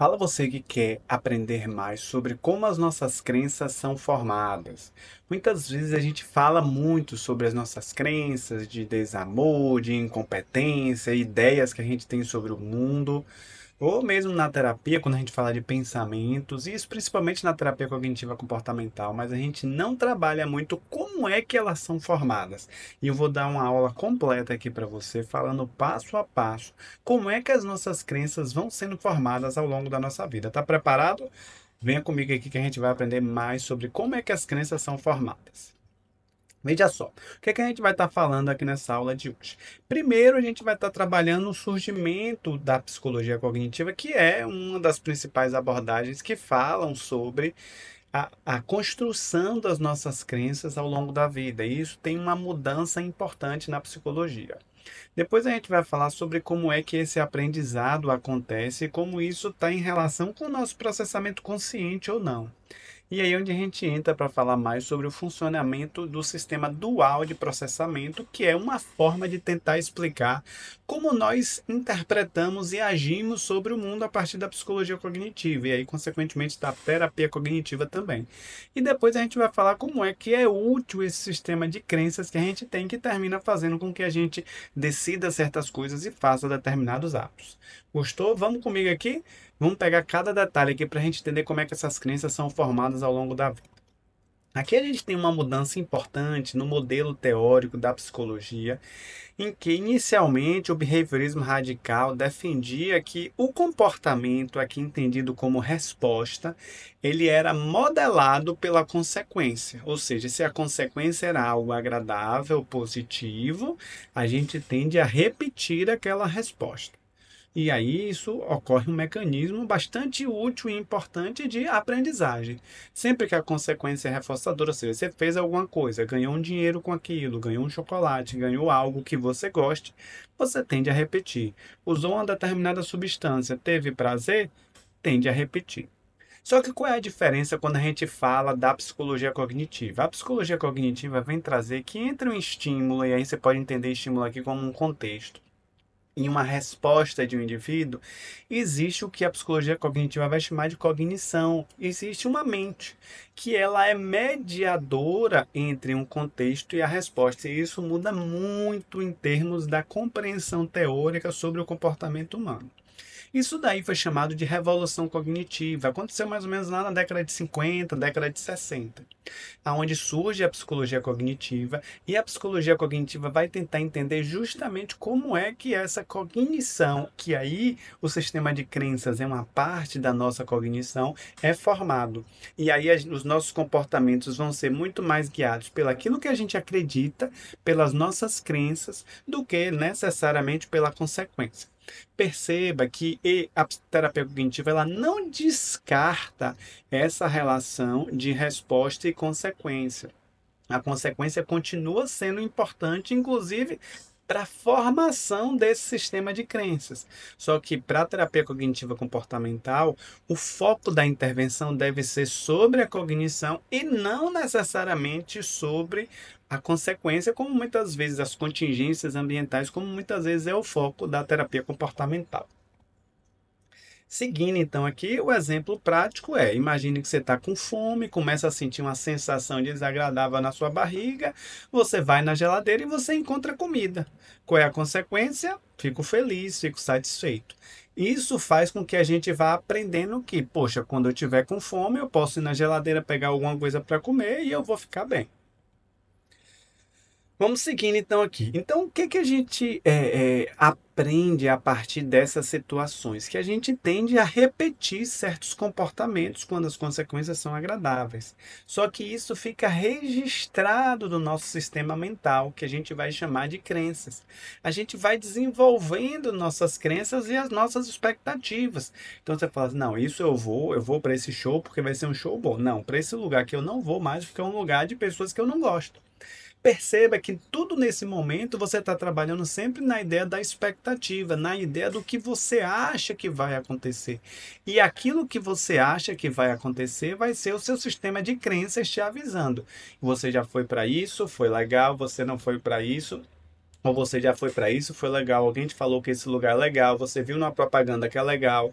Fala você que quer aprender mais sobre como as nossas crenças são formadas. Muitas vezes a gente fala muito sobre as nossas crenças de desamor, de incompetência, ideias que a gente tem sobre o mundo, ou mesmo na terapia, quando a gente fala de pensamentos, e isso principalmente na terapia cognitiva comportamental, mas a gente não trabalha muito como é que elas são formadas. E eu vou dar uma aula completa aqui para você, falando passo a passo como é que as nossas crenças vão sendo formadas ao longo da nossa vida. Tá preparado? Venha comigo aqui que a gente vai aprender mais sobre como é que as crenças são formadas. Veja só, o que é que a gente vai estar falando aqui nessa aula de hoje? Primeiro, a gente vai estar trabalhando o surgimento da psicologia cognitiva, que é uma das principais abordagens que falam sobre a construção das nossas crenças ao longo da vida. E isso tem uma mudança importante na psicologia. Depois a gente vai falar sobre como é que esse aprendizado acontece e como isso está em relação com o nosso processamento consciente ou não. E aí onde a gente entra para falar mais sobre o funcionamento do sistema dual de processamento, que é uma forma de tentar explicar como nós interpretamos e agimos sobre o mundo a partir da psicologia cognitiva e aí consequentemente da terapia cognitiva também. E depois a gente vai falar como é que é útil esse sistema de crenças que a gente tem que termina fazendo com que a gente decida certas coisas e faça determinados atos. Gostou? Vamos comigo aqui? Vamos pegar cada detalhe aqui para a gente entender como é que essas crenças são formadas ao longo da vida. Aqui a gente tem uma mudança importante no modelo teórico da psicologia, em que inicialmente o behaviorismo radical defendia que o comportamento, aqui entendido como resposta, ele era modelado pela consequência. Ou seja, se a consequência era algo agradável, positivo, a gente tende a repetir aquela resposta. E aí isso ocorre um mecanismo bastante útil e importante de aprendizagem. Sempre que a consequência é reforçadora, ou seja, você fez alguma coisa, ganhou um dinheiro com aquilo, ganhou um chocolate, ganhou algo que você goste, você tende a repetir. Usou uma determinada substância, teve prazer, tende a repetir. Só que qual é a diferença quando a gente fala da psicologia cognitiva? A psicologia cognitiva vem trazer que entre um estímulo, e aí você pode entender estímulo aqui como um contexto, em uma resposta de um indivíduo, existe o que a psicologia cognitiva vai chamar de cognição. Existe uma mente, que ela é mediadora entre um contexto e a resposta. E isso muda muito em termos da compreensão teórica sobre o comportamento humano. Isso daí foi chamado de revolução cognitiva. Aconteceu mais ou menos lá na década de 50, década de 60, aonde surge a psicologia cognitiva, e a psicologia cognitiva vai tentar entender justamente como é que essa cognição, que aí o sistema de crenças é uma parte da nossa cognição, é formado. E aí os nossos comportamentos vão ser muito mais guiados pelaquilo que a gente acredita, pelas nossas crenças, do que necessariamente pela consequência. Perceba que a terapia cognitiva ela não descarta essa relação de resposta e consequência. A consequência continua sendo importante, inclusive para a formação desse sistema de crenças. Só que para a terapia cognitiva comportamental, o foco da intervenção deve ser sobre a cognição e não necessariamente sobre a consequência, como muitas vezes as contingências ambientais, como muitas vezes é o foco da terapia comportamental. Seguindo então aqui, o exemplo prático é: imagine que você está com fome, começa a sentir uma sensação desagradável na sua barriga, você vai na geladeira e você encontra comida. Qual é a consequência? Fico feliz, fico satisfeito. Isso faz com que a gente vá aprendendo que, poxa, quando eu tiver com fome, eu posso ir na geladeira pegar alguma coisa para comer e eu vou ficar bem. Vamos seguindo então aqui. Então, o que que a gente aprende a partir dessas situações? Que a gente tende a repetir certos comportamentos quando as consequências são agradáveis. Só que isso fica registrado no nosso sistema mental, que a gente vai chamar de crenças. A gente vai desenvolvendo nossas crenças e as nossas expectativas. Então você fala assim, não, isso eu vou para esse show porque vai ser um show bom. Não, para esse lugar que eu não vou mais porque é um lugar de pessoas que eu não gosto. Perceba que tudo nesse momento você está trabalhando sempre na ideia da expectativa, na ideia do que você acha que vai acontecer. E aquilo que você acha que vai acontecer vai ser o seu sistema de crenças te avisando. Você já foi para isso, foi legal, você não foi para isso. Ou você já foi para isso, foi legal. Alguém te falou que esse lugar é legal, você viu numa propaganda que é legal.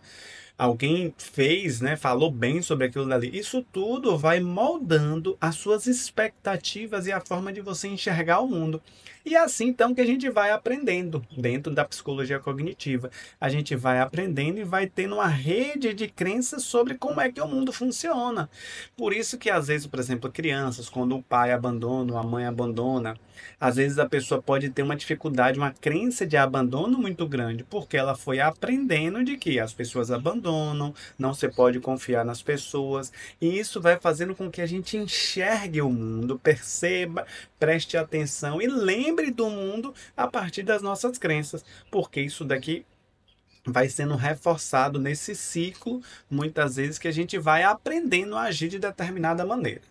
alguém fez, né, falou bem sobre aquilo dali. Isso tudo vai moldando as suas expectativas e a forma de você enxergar o mundo. E é assim então que a gente vai aprendendo dentro da psicologia cognitiva. A gente vai aprendendo e vai tendo uma rede de crenças sobre como é que o mundo funciona. Por isso que às vezes, por exemplo, crianças, quando o pai abandona, ou a mãe abandona, às vezes a pessoa pode ter uma dificuldade, uma crença de abandono muito grande, porque ela foi aprendendo de que as pessoas abandonam, não se pode confiar nas pessoas, e isso vai fazendo com que a gente enxergue o mundo, perceba, preste atenção e lembre do mundo a partir das nossas crenças, porque isso daqui vai sendo reforçado nesse ciclo, muitas vezes que a gente vai aprendendo a agir de determinada maneira.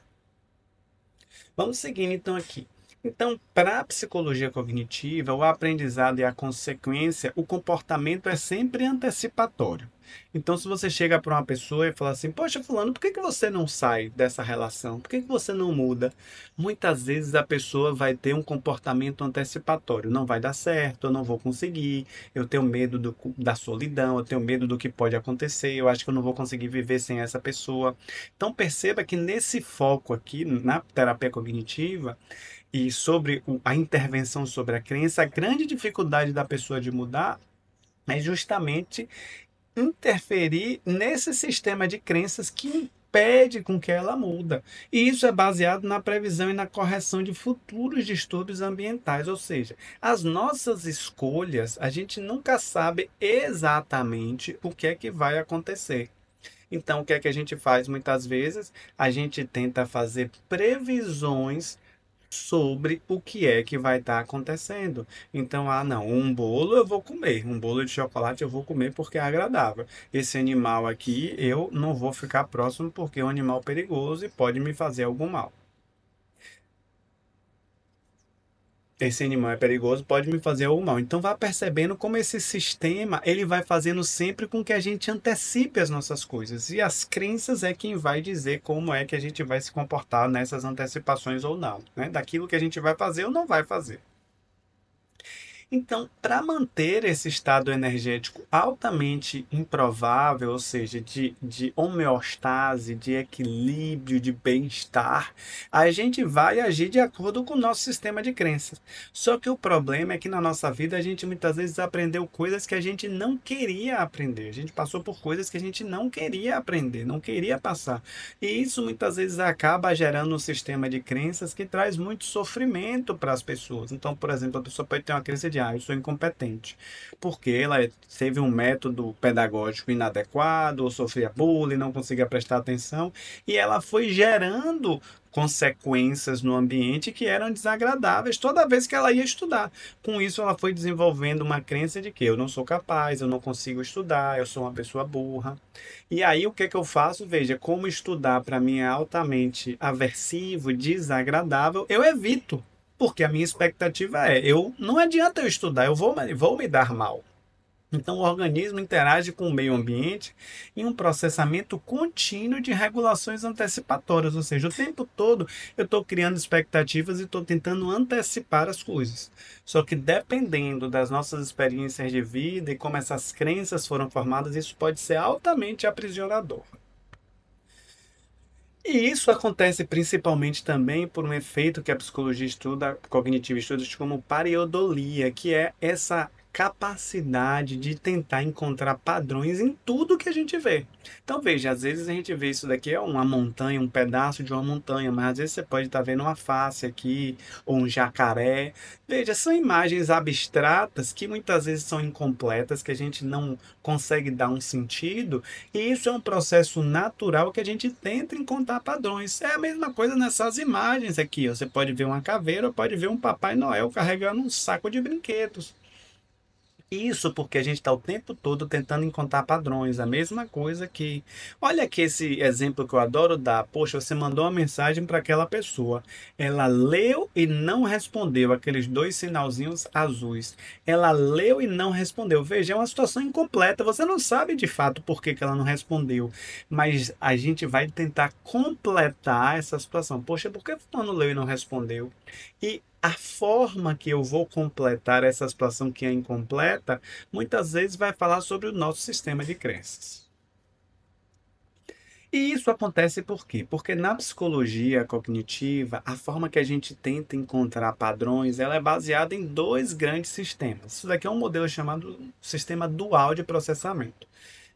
Vamos seguindo então aqui. Então, para a psicologia cognitiva, o aprendizado e a consequência, o comportamento é sempre antecipatório. Então, se você chega para uma pessoa e fala assim: Poxa, Fulano, por que que você não sai dessa relação? Por que que você não muda? Muitas vezes a pessoa vai ter um comportamento antecipatório: Não vai dar certo, eu não vou conseguir, eu tenho medo da solidão, eu tenho medo do que pode acontecer, eu acho que eu não vou conseguir viver sem essa pessoa. Então, perceba que nesse foco aqui, na terapia cognitiva, e sobre a intervenção sobre a crença, a grande dificuldade da pessoa de mudar é justamente interferir nesse sistema de crenças que impede com que ela muda. E isso é baseado na previsão e na correção de futuros distúrbios ambientais, ou seja, as nossas escolhas, a gente nunca sabe exatamente o que é que vai acontecer. Então, o que é que a gente faz muitas vezes? A gente tenta fazer previsões sobre o que é que vai estar acontecendo. Então, não, um bolo eu vou comer, um bolo de chocolate eu vou comer porque é agradável. Esse animal aqui eu não vou ficar próximo porque é um animal perigoso e pode me fazer algum mal. Esse animal é perigoso, pode me fazer algum mal. Então vá percebendo como esse sistema ele vai fazendo sempre com que a gente antecipe as nossas coisas. E as crenças é quem vai dizer como é que a gente vai se comportar nessas antecipações ou não, né? Daquilo que a gente vai fazer ou não vai fazer. Então, para manter esse estado energético altamente improvável, ou seja, de homeostase, de equilíbrio, de bem-estar, a gente vai agir de acordo com o nosso sistema de crenças. Só que o problema é que na nossa vida a gente muitas vezes aprendeu coisas que a gente não queria aprender. A gente passou por coisas que a gente não queria aprender, não queria passar. E isso muitas vezes acaba gerando um sistema de crenças que traz muito sofrimento para as pessoas. Então, por exemplo, a pessoa pode ter uma crença de eu sou incompetente, porque ela teve um método pedagógico inadequado, ou sofria bullying, não conseguia prestar atenção, e ela foi gerando consequências no ambiente que eram desagradáveis toda vez que ela ia estudar. Com isso, ela foi desenvolvendo uma crença de que eu não sou capaz, eu não consigo estudar, eu sou uma pessoa burra. E aí, o que é que eu faço? Veja, como estudar para mim é altamente aversivo, desagradável, eu evito. Porque a minha expectativa é, eu não adianta eu estudar, vou me dar mal. Então, o organismo interage com o meio ambiente em um processamento contínuo de regulações antecipatórias, ou seja, o tempo todo eu estou criando expectativas e estou tentando antecipar as coisas. Só que dependendo das nossas experiências de vida e como essas crenças foram formadas, isso pode ser altamente aprisionador. E isso acontece principalmente também por um efeito que a psicologia estuda, cognitiva estuda como pareidolia, que é essa capacidade de tentar encontrar padrões em tudo que a gente vê. Então veja, às vezes a gente vê isso daqui é uma montanha, um pedaço de uma montanha, mas às vezes você pode estar vendo uma face aqui, ou um jacaré. Veja, são imagens abstratas que muitas vezes são incompletas, que a gente não consegue dar um sentido, e isso é um processo natural que a gente tenta encontrar padrões. É a mesma coisa nessas imagens aqui. Você pode ver uma caveira ou pode ver um Papai Noel carregando um saco de brinquedos. Isso porque a gente está o tempo todo tentando encontrar padrões, a mesma coisa que. Olha aqui esse exemplo que eu adoro dar. Poxa, você mandou uma mensagem para aquela pessoa. Ela leu e não respondeu, aqueles dois sinalzinhos azuis. Ela leu e não respondeu. Veja, é uma situação incompleta. Você não sabe de fato por que que ela não respondeu. Mas a gente vai tentar completar essa situação. Poxa, por que fulano leu e não respondeu? E a forma que eu vou completar essa situação que é incompleta, muitas vezes vai falar sobre o nosso sistema de crenças. E isso acontece por quê? Porque na psicologia cognitiva, a forma que a gente tenta encontrar padrões, ela é baseada em dois grandes sistemas. Isso daqui é um modelo chamado sistema dual de processamento.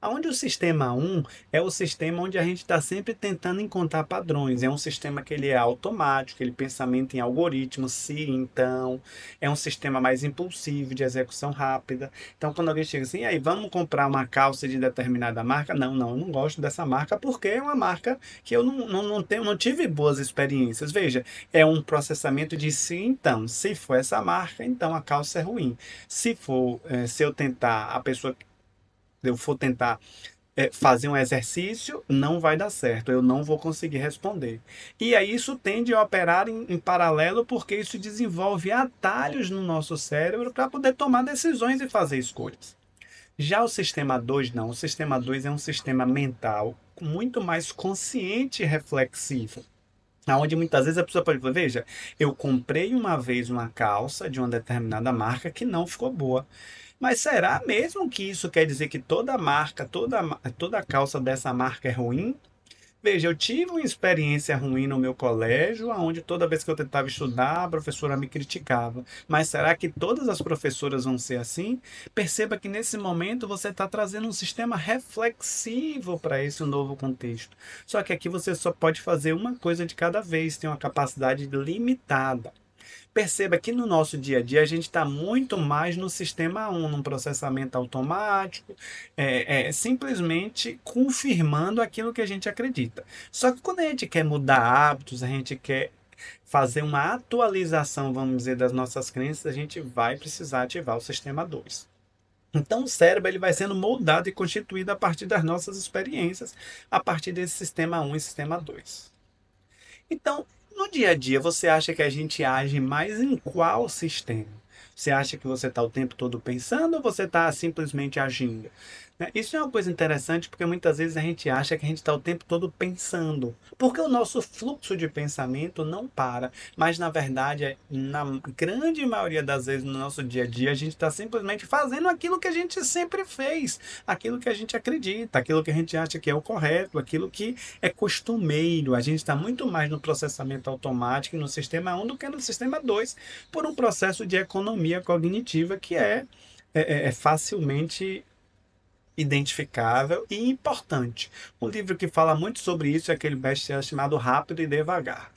Onde o sistema um é o sistema onde a gente está sempre tentando encontrar padrões. É um sistema que ele é automático, ele pensamento em algoritmos, se, então. É um sistema mais impulsivo, de execução rápida. Então, quando alguém chega assim, "E aí, vamos comprar uma calça de determinada marca?" Não, não, eu não gosto dessa marca porque é uma marca que eu não tenho, não tive boas experiências. Veja, é um processamento de se, então. Se for essa marca, então a calça é ruim. Se for, se eu tentar, a pessoa eu for tentar fazer um exercício, não vai dar certo, eu não vou conseguir responder. E aí isso tende a operar em paralelo porque isso desenvolve atalhos no nosso cérebro para poder tomar decisões e fazer escolhas. Já o sistema 2 não, o sistema 2 é um sistema mental muito mais consciente e reflexivo. Onde muitas vezes a pessoa pode falar, veja, eu comprei uma vez uma calça de uma determinada marca que não ficou boa. Mas será mesmo que isso quer dizer que toda marca, toda calça dessa marca é ruim? Veja, eu tive uma experiência ruim no meu colégio, onde toda vez que eu tentava estudar, a professora me criticava. Mas será que todas as professoras vão ser assim? Perceba que nesse momento você está trazendo um sistema reflexivo para esse novo contexto. Só que aqui você só pode fazer uma coisa de cada vez, tem uma capacidade limitada. Perceba que no nosso dia a dia a gente está muito mais no sistema um, num processamento automático, simplesmente confirmando aquilo que a gente acredita. Só que quando a gente quer mudar hábitos, a gente quer fazer uma atualização, vamos dizer, das nossas crenças, a gente vai precisar ativar o sistema 2. Então, o cérebro ele vai sendo moldado e constituído a partir das nossas experiências, a partir desse sistema um e sistema 2. Então, no dia a dia, você acha que a gente age mais em qual sistema? Você acha que você está o tempo todo pensando ou você está simplesmente agindo? Né? Isso é uma coisa interessante porque muitas vezes a gente acha que a gente está o tempo todo pensando. Porque o nosso fluxo de pensamento não para. Mas na verdade, na grande maioria das vezes no nosso dia a dia, a gente está simplesmente fazendo aquilo que a gente sempre fez, aquilo que a gente acredita, aquilo que a gente acha que é o correto, aquilo que é costumeiro. A gente está muito mais no processamento automático no sistema um do que no sistema 2 por um processo de economia cognitiva que é facilmente identificável e importante. Um livro que fala muito sobre isso é aquele best-seller chamado Rápido e Devagar.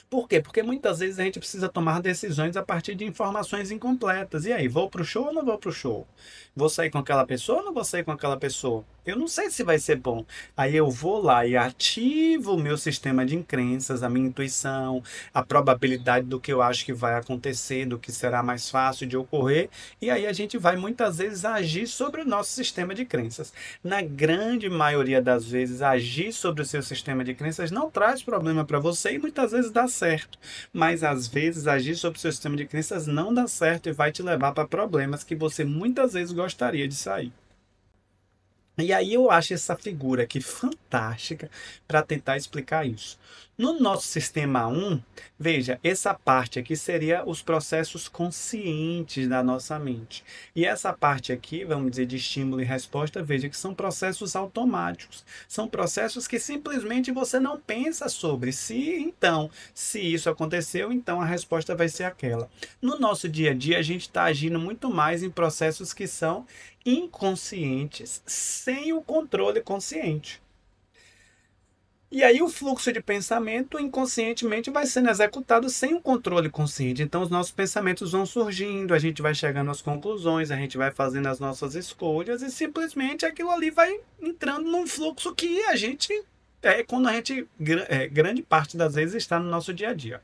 Por quê? Porque muitas vezes a gente precisa tomar decisões a partir de informações incompletas. E aí, vou para o show ou não vou para o show? Vou sair com aquela pessoa ou não vou sair com aquela pessoa? Eu não sei se vai ser bom. Aí eu vou lá e ativo o meu sistema de crenças, a minha intuição, a probabilidade do que eu acho que vai acontecer, do que será mais fácil de ocorrer. E aí a gente vai muitas vezes agir sobre o nosso sistema de crenças. Na grande maioria das vezes, agir sobre o seu sistema de crenças não traz problema para você e muitas vezes dá certo. Mas às vezes agir sobre o seu sistema de crenças não dá certo e vai te levar para problemas que você muitas vezes gostaria de sair. E aí eu acho essa figura aqui fantástica para tentar explicar isso. No nosso sistema um, veja, essa parte aqui seria os processos conscientes da nossa mente. E essa parte aqui, vamos dizer, de estímulo e resposta, veja que são processos automáticos. São processos que simplesmente você não pensa sobre. Se isso aconteceu, então a resposta vai ser aquela. No nosso dia a dia, a gente está agindo muito mais em processos que são inconscientes sem o controle consciente. E aí o fluxo de pensamento inconscientemente vai sendo executado sem o controle consciente. Então os nossos pensamentos vão surgindo, a gente vai chegando às conclusões, a gente vai fazendo as nossas escolhas e simplesmente aquilo ali vai entrando num fluxo que a gente quando a gente grande parte das vezes está no nosso dia a dia.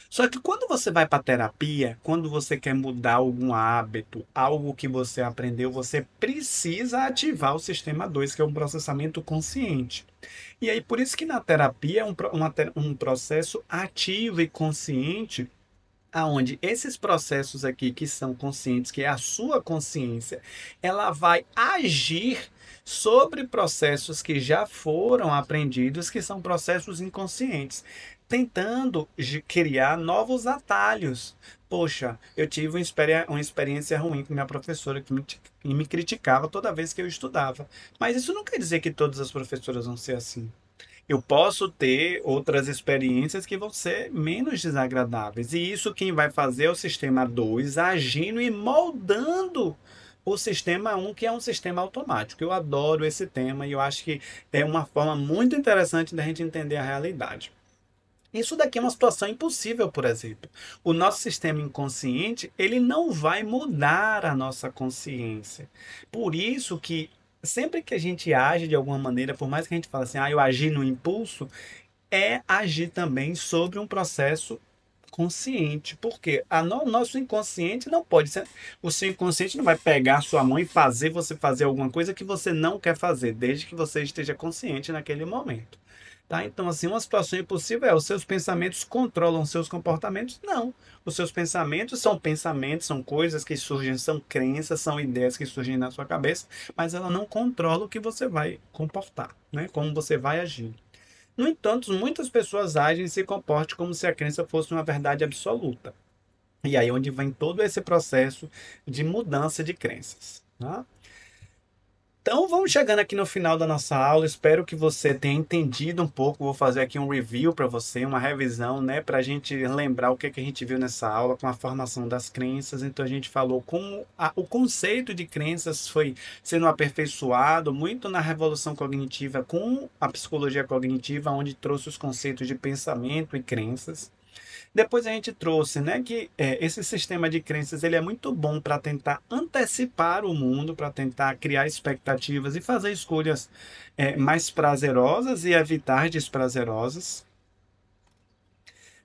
Só que quando você vai para terapia, quando você quer mudar algum hábito, algo que você aprendeu, você precisa ativar o sistema 2, que é um processamento consciente. E aí, por isso que na terapia é um processo ativo e consciente, aonde esses processos aqui que são conscientes, que é a sua consciência, ela vai agir sobre processos que já foram aprendidos, que são processos inconscientes, tentando criar novos atalhos poxa, eu tive uma experiência ruim com minha professora que me criticava toda vez que eu estudava. Mas isso não quer dizer que todas as professoras vão ser assim. Eu posso ter outras experiências que vão ser menos desagradáveis. E isso quem vai fazer é o sistema 2 agindo e moldando o sistema um, que é um sistema automático. Eu adoro esse tema e eu acho que é uma forma muito interessante da gente entender a realidade. Isso daqui é uma situação impossível, por exemplo. O nosso sistema inconsciente, ele não vai mudar a nossa consciência. Por isso que sempre que a gente age de alguma maneira, por mais que a gente fale assim, eu agi no impulso, é agir também sobre um processo consciente. Porque o nosso inconsciente não pode ser. O seu inconsciente não vai pegar a sua mão e fazer você fazer alguma coisa que você não quer fazer, desde que você esteja consciente naquele momento. Tá? Então, assim, uma situação impossível é os seus pensamentos controlam os seus comportamentos? Não. Os seus pensamentos, são coisas que surgem, são crenças, são ideias que surgem na sua cabeça, mas ela não controla o que você vai comportar, né? Como você vai agir. No entanto, muitas pessoas agem e se comportam como se a crença fosse uma verdade absoluta. E aí é onde vem todo esse processo de mudança de crenças. Tá? Então, vamos chegando aqui no final da nossa aula. Espero que você tenha entendido um pouco. Vou fazer aqui um review para você, uma revisão, né, para a gente lembrar o que a gente viu nessa aula com a formação das crenças. Então, a gente falou como o conceito de crenças foi sendo aperfeiçoado muito na revolução cognitiva com a psicologia cognitiva, onde trouxe os conceitos de pensamento e crenças. Depois a gente trouxe, né, que esse sistema de crenças ele é muito bom para tentar antecipar o mundo, para tentar criar expectativas e fazer escolhas mais prazerosas e evitar desprazerosas.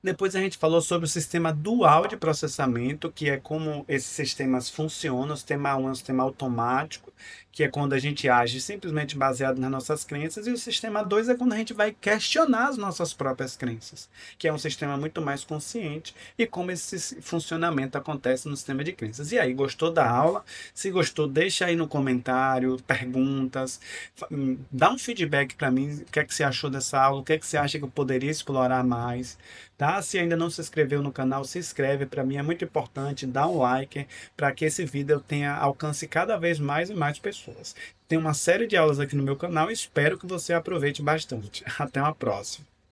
Depois a gente falou sobre o sistema dual de processamento, que é como esses sistemas funcionam. O sistema 1 é um sistema automático, que é quando a gente age simplesmente baseado nas nossas crenças, e o sistema 2 é quando a gente vai questionar as nossas próprias crenças, que é um sistema muito mais consciente, e como esse funcionamento acontece no sistema de crenças. E aí, gostou da aula? Se gostou, deixa aí no comentário, perguntas, dá um feedback para mim, o que é que você achou dessa aula, o que é que você acha que eu poderia explorar mais. Tá? Se ainda não se inscreveu no canal, se inscreve. Para mim é muito importante, dá um like para que esse vídeo tenha alcance cada vez mais e mais pessoas. Tem uma série de aulas aqui no meu canal e espero que você aproveite bastante. Até uma próxima.